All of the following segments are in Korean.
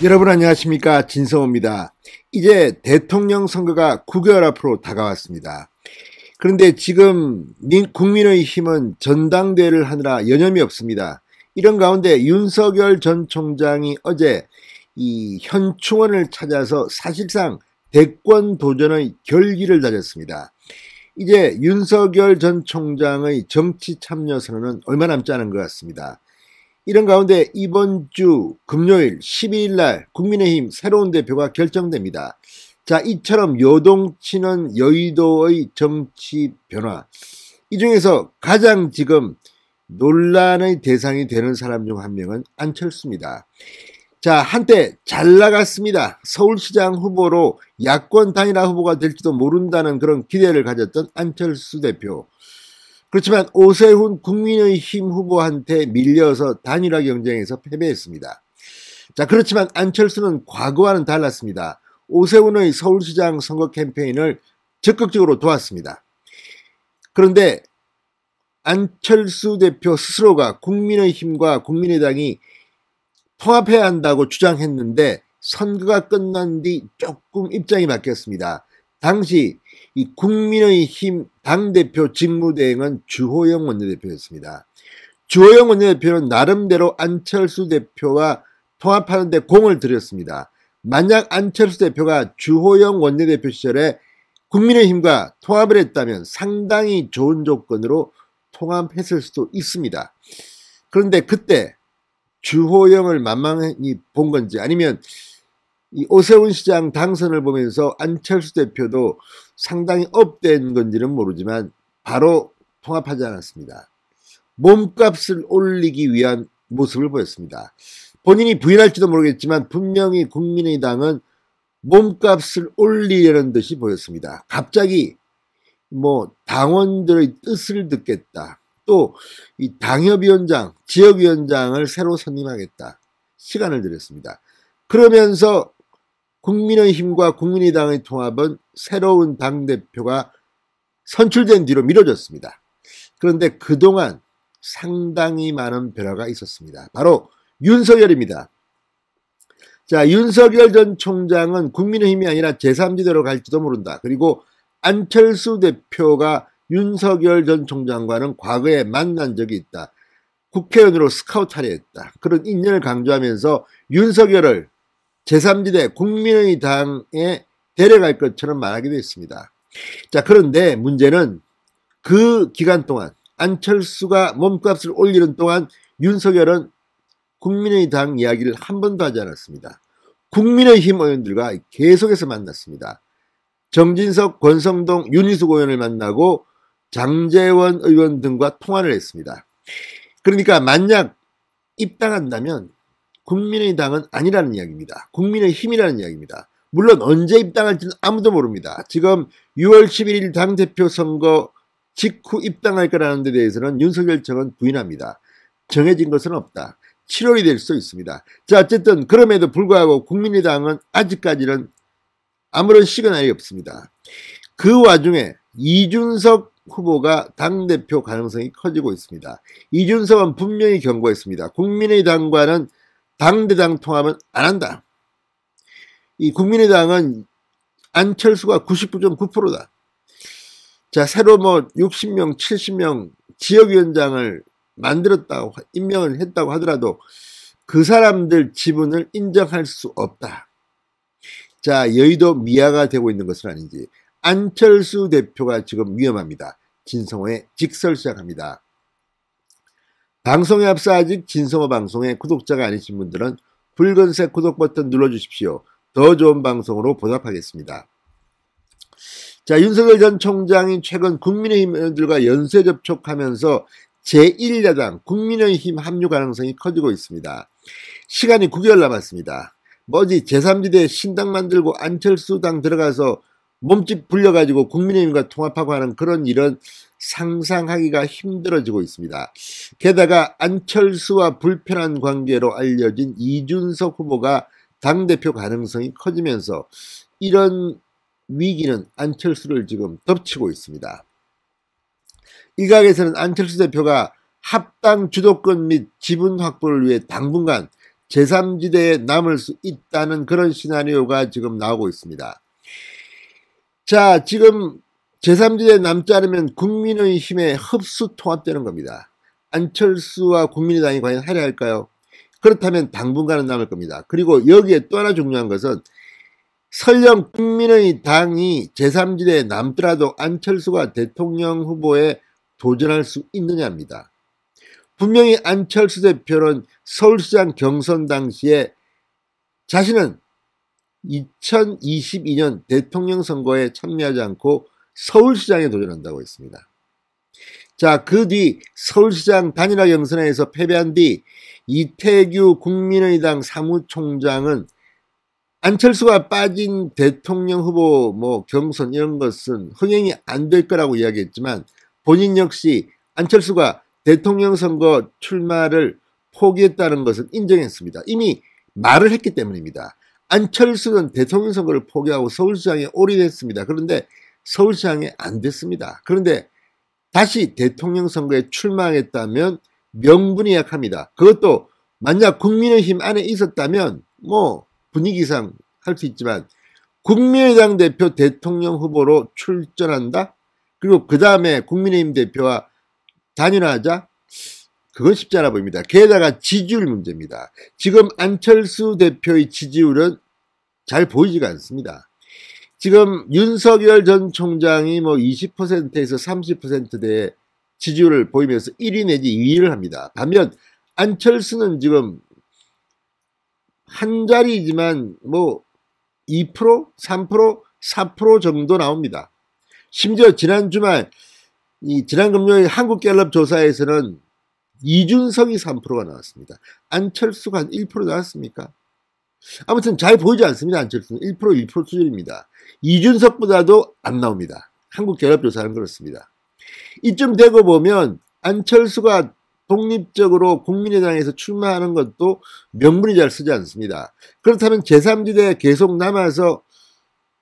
여러분 안녕하십니까, 진성호입니다. 이제 대통령 선거가 9개월 앞으로 다가왔습니다. 그런데 지금 국민의힘은 전당대회를 하느라 여념이 없습니다. 이런 가운데 윤석열 전 총장이 어제 이 현충원을 찾아서 사실상 대권 도전의 결기를 다졌습니다. 이제 윤석열 전 총장의 정치 참여 선언은 얼마 남지 않은 것 같습니다. 이런 가운데 이번 주 금요일 12일 날 국민의힘 새로운 대표가 결정됩니다. 자, 이처럼 요동치는 여의도의 정치 변화, 이 중에서 가장 지금 논란의 대상이 되는 사람 중 한 명은 안철수입니다. 자, 한때 잘 나갔습니다. 서울시장 후보로 야권 단일화 후보가 될지도 모른다는 그런 기대를 가졌던 안철수 대표. 그렇지만 오세훈 국민의힘 후보한테 밀려서 단일화 경쟁에서 패배했습니다. 자, 그렇지만 안철수는 과거와는 달랐습니다. 오세훈의 서울시장 선거 캠페인을 적극적으로 도왔습니다. 그런데 안철수 대표 스스로가 국민의힘과 국민의당이 통합해야 한다고 주장했는데 선거가 끝난 뒤 조금 입장이 바뀌었습니다. 당시 이 국민의힘 당대표 직무대행은 주호영 원내대표였습니다. 주호영 원내대표는 나름대로 안철수 대표와 통합하는 데 공을 들였습니다. 만약 안철수 대표가 주호영 원내대표 시절에 국민의힘과 통합을 했다면 상당히 좋은 조건으로 통합했을 수도 있습니다. 그런데 그때 주호영을 만만히 본 건지 아니면 이 오세훈 시장 당선을 보면서 안철수 대표도 상당히 업된 건지는 모르지만 바로 통합하지 않았습니다. 몸값을 올리기 위한 모습을 보였습니다. 본인이 부인할지도 모르겠지만 분명히 국민의당은 몸값을 올리려는 듯이 보였습니다. 갑자기 당원들의 뜻을 듣겠다. 또 이 당협위원장, 지역위원장을 새로 선임하겠다. 시간을 들였습니다. 그러면서 국민의힘과 국민의당의 통합은 새로운 당대표가 선출된 뒤로 미뤄졌습니다. 그런데 그동안 상당히 많은 변화가 있었습니다. 바로 윤석열입니다. 자, 윤석열 전 총장은 국민의힘이 아니라 제3지대로 갈지도 모른다. 그리고 안철수 대표가 윤석열 전 총장과는 과거에 만난 적이 있다. 국회의원으로 스카우트하려 했다. 그런 인연을 강조하면서 윤석열을 제3지대 국민의당에 데려갈 것처럼 말하기도 했습니다. 자, 그런데 문제는 그 기간 동안 안철수가 몸값을 올리는 동안 윤석열은 국민의당 이야기를 한 번도 하지 않았습니다. 국민의힘 의원들과 계속해서 만났습니다. 정진석, 권성동, 윤희숙 의원을 만나고 장제원 의원 등과 통화를 했습니다. 그러니까 만약 입당한다면 국민의당은 아니라는 이야기입니다. 국민의힘이라는 이야기입니다. 물론 언제 입당할지는 아무도 모릅니다. 지금 6월 11일 당대표 선거 직후 입당할 거라는 데 대해서는 윤석열 측은 부인합니다. 정해진 것은 없다. 7월이 될 수 있습니다. 자, 어쨌든 그럼에도 불구하고 국민의당은 아직까지는 아무런 시그널이 없습니다. 그 와중에 이준석 후보가 당대표 가능성이 커지고 있습니다. 이준석은 분명히 경고했습니다. 국민의당과는 당대당 통합은 안 한다. 이 국민의당은 안철수가 99.9%다. 자, 새로 60명, 70명 지역위원장을 만들었다고, 임명을 했다고 하더라도 그 사람들 지분을 인정할 수 없다. 자, 여의도 미아가 되고 있는 것은 아닌지 안철수 대표가 지금 위험합니다. 진성호의 직설 시작합니다. 방송에 앞서 아직 진성호 방송의 구독자가 아니신 분들은 붉은색 구독 버튼 눌러주십시오. 더 좋은 방송으로 보답하겠습니다. 자, 윤석열 전 총장이 최근 국민의힘 의원들과 연쇄 접촉하면서 제1야당 국민의힘 합류 가능성이 커지고 있습니다. 시간이 9개월 남았습니다. 제3지대 신당 만들고 안철수 당 들어가서 몸집 불려가지고 국민의힘과 통합하고 하는 그런 일은 상상하기가 힘들어지고 있습니다. 게다가 안철수와 불편한 관계로 알려진 이준석 후보가 당대표 가능성이 커지면서 이런 위기는 안철수를 지금 덮치고 있습니다. 일각에서는 안철수 대표가 합당 주도권 및 지분 확보를 위해 당분간 제3지대에 남을 수 있다는 그런 시나리오가 지금 나오고 있습니다. 자, 지금 제3지대에 남지 않으면 국민의힘에 흡수 통합되는 겁니다. 안철수와 국민의당이 과연 하려 할까요? 그렇다면 당분간은 남을 겁니다. 그리고 여기에 또 하나 중요한 것은 설령 국민의당이 제3지대에 남더라도 안철수가 대통령 후보에 도전할 수 있느냐입니다. 분명히 안철수 대표는 서울시장 경선 당시에 자신은 2022년 대통령 선거에 참여하지 않고 서울시장에 도전한다고 했습니다. 자, 그 뒤 서울시장 단일화 경선에서 패배한 뒤 이태규 국민의당 사무총장은 안철수가 빠진 대통령 후보 경선 이런 것은 흥행이 안 될 거라고 이야기했지만 본인 역시 안철수가 대통령 선거 출마를 포기했다는 것을 인정했습니다. 이미 말을 했기 때문입니다. 안철수는 대통령 선거를 포기하고 서울시장에 올인했습니다. 그런데 서울시장에 안 됐습니다. 그런데 다시 대통령 선거에 출마하겠다면 명분이 약합니다. 그것도 만약 국민의힘 안에 있었다면 분위기상 할 수 있지만 국민의당 대표 대통령 후보로 출전한다? 그리고 그 다음에 국민의힘 대표와 단일화하자? 그건 쉽지 않아 보입니다. 게다가 지지율 문제입니다. 지금 안철수 대표의 지지율은 잘 보이지가 않습니다. 지금 윤석열 전 총장이 20%에서 30%대의 지지율을 보이면서 1위 내지 2위를 합니다. 반면 안철수는 지금 한 자리이지만 2%, 3%, 4% 정도 나옵니다. 심지어 지난 주말 지난 금요일 한국갤럽 조사에서는 이준석이 3%가 나왔습니다. 안철수가 한 1% 나왔습니까? 아무튼 잘 보이지 않습니다. 안철수는 1%, 1% 수준입니다. 이준석보다도 안 나옵니다. 한국갤럽 조사는 그렇습니다. 이쯤 되고 보면 안철수가 독립적으로 국민의당에서 출마하는 것도 명분이 잘 쓰지 않습니다. 그렇다면 제3지대에 계속 남아서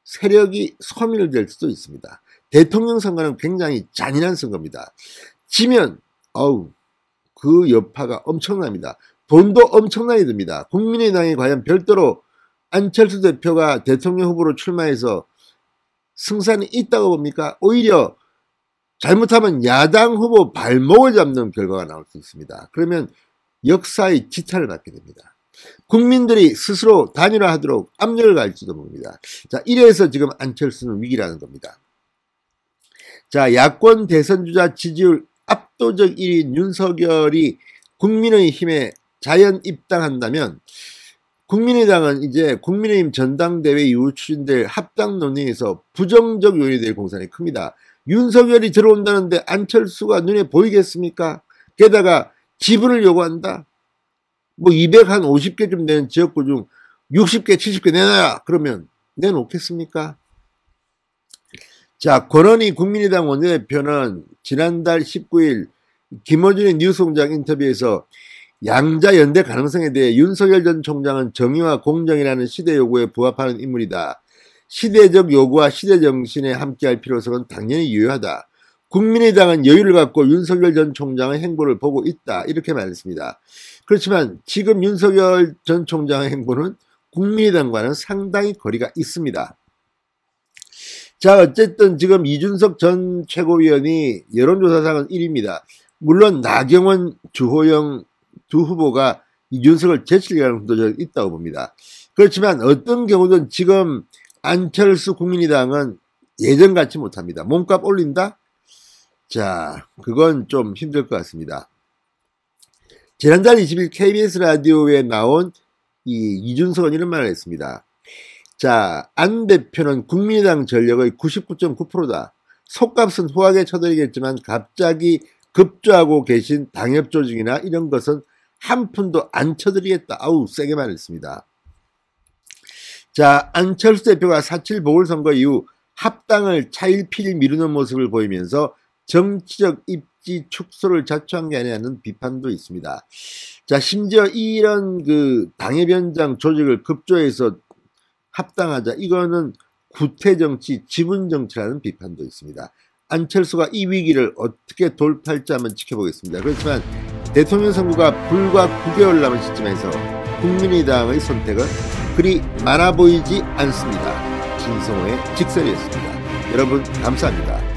세력이 소멸될 수도 있습니다. 대통령 선거는 굉장히 잔인한 선거입니다. 지면 그 여파가 엄청납니다. 돈도 엄청나게 듭니다. 국민의당이 과연 별도로 안철수 대표가 대통령 후보로 출마해서 승산이 있다고 봅니까? 오히려 잘못하면 야당 후보 발목을 잡는 결과가 나올 수 있습니다. 그러면 역사의 지탄을 받게 됩니다. 국민들이 스스로 단일화하도록 압력을 가할지도 모릅니다. 자, 이래서 지금 안철수는 위기라는 겁니다. 자, 야권 대선주자 지지율 압도적 1위인 윤석열이 국민의힘에 자연 입당한다면 국민의당은 이제 국민의힘 전당대회 이후 추진될 합당 논의에서 부정적 요인이 될 공산이 큽니다. 윤석열이 들어온다는데 안철수가 눈에 보이겠습니까? 게다가 지분을 요구한다. 250개 좀 되는 지역구 중 60개, 70개 내놔라. 그러면 내놓겠습니까? 자, 권은희 국민의당 원내대표는 지난달 19일 김어준의 뉴스공장 인터뷰에서 양자 연대 가능성에 대해 윤석열 전 총장은 정의와 공정이라는 시대 요구에 부합하는 인물이다. 시대적 요구와 시대 정신에 함께할 필요성은 당연히 유효하다. 국민의당은 여유를 갖고 윤석열 전 총장의 행보를 보고 있다. 이렇게 말했습니다. 그렇지만 지금 윤석열 전 총장의 행보는 국민의당과는 상당히 거리가 있습니다. 자, 어쨌든 지금 이준석 전 최고위원이 여론조사상은 1위입니다. 물론 나경원, 주호영 두 후보가 이준석을 제칠 가능성도 있다고 봅니다. 그렇지만 어떤 경우든 지금 안철수 국민의당은 예전 같지 못합니다. 몸값 올린다? 자, 그건 좀 힘들 것 같습니다. 지난달 20일 KBS 라디오에 나온 이준석은 이런 말을 했습니다. 자, 안 대표는 국민의당 전력의 99.9%다. 속값은 후하게 쳐드리겠지만 갑자기 급조하고 계신 당협 조직이나 이런 것은 한 푼도 안 쳐드리겠다. 세게 말했습니다. 자, 안철수 대표가 4.7 보궐선거 이후 합당을 차일피일 미루는 모습을 보이면서 정치적 입지 축소를 자초한 게 아니냐는 비판도 있습니다. 자, 심지어 이런 당협위원장 조직을 급조해서 합당하자, 이거는 구태정치, 지분정치라는 비판도 있습니다. 안철수가 이 위기를 어떻게 돌파할지 한번 지켜보겠습니다. 그렇지만 대통령 선거가 불과 9개월 남은 시점에서 국민의당의 선택은 그리 많아 보이지 않습니다. 진성호의 직설이었습니다. 여러분 감사합니다.